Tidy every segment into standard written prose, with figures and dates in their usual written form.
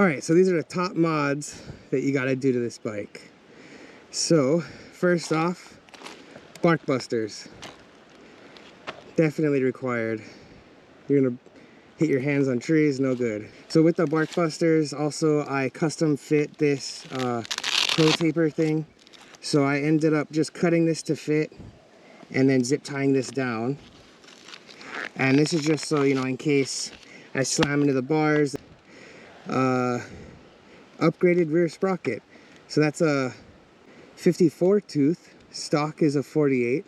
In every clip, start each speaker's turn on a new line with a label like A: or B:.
A: Alright, so these are the top mods that you gotta do to this bike. So, first off, bark busters. Definitely required. You're gonna hit your hands on trees, no good. So with the bark busters, also I custom fit this pro taper thing. So I ended up just cutting this to fit and then zip tying this down. And this is just so, you know, in case I slam into the bars. Upgraded rear sprocket. So that's a 54 tooth. Stock is a 48.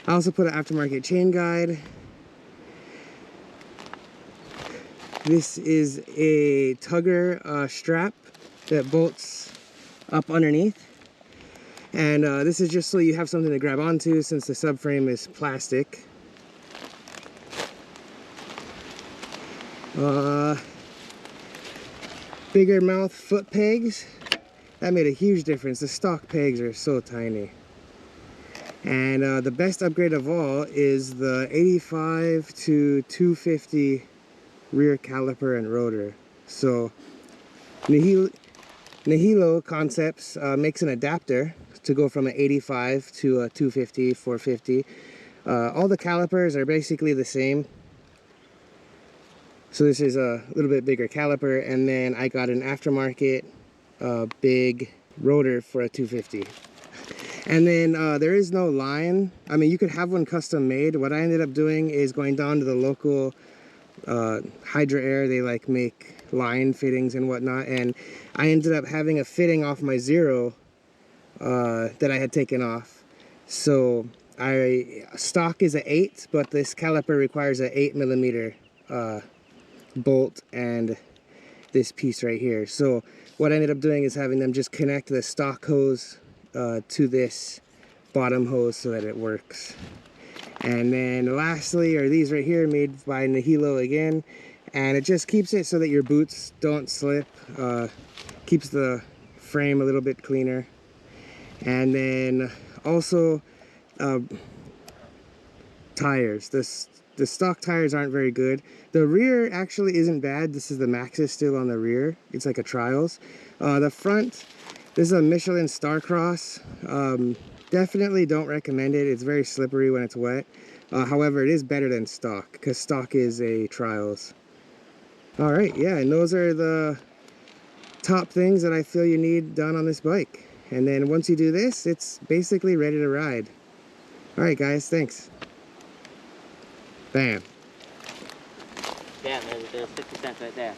A: I also put an aftermarket chain guide. This is a Tugger strap that bolts up underneath. And this is just so you have something to grab onto since the subframe is plastic. Bigger mouth foot pegs. That made a huge difference. The stock pegs are so tiny. And the best upgrade of all is the 85 to 250 rear caliper and rotor. So Nihilo Concepts makes an adapter to go from an 85 to a 250, 450. All the calipers are basically the same. So this is a little bit bigger caliper, and then I got an aftermarket big rotor for a 250. And then there is no line. I mean, you could have one custom made. What I ended up doing is going down to the local Hydra Air. They like make line fittings and whatnot, and I ended up having a fitting off my Zero that I had taken off. So stock is an 8, but this caliper requires an 8mm bolt and this piece right here. So what I ended up doing is having them just connect the stock hose to this bottom hose so that it works. And then lastly are these right here, made by Nihilo again, and it just keeps it so that your boots don't slip, keeps the frame a little bit cleaner. And then also tires. The stock tires aren't very good. The rear actually isn't bad. This is the Maxxis still on the rear. It's like a Trials. The front, this is a Michelin Starcross. Definitely don't recommend it. It's very slippery when it's wet. However, it is better than stock because stock is a Trials. Alright, yeah, and those are the top things that I feel you need done on this bike. And then once you do this, it's basically ready to ride. Alright guys, thanks. Bam.
B: Damn, there's 50 cents right there.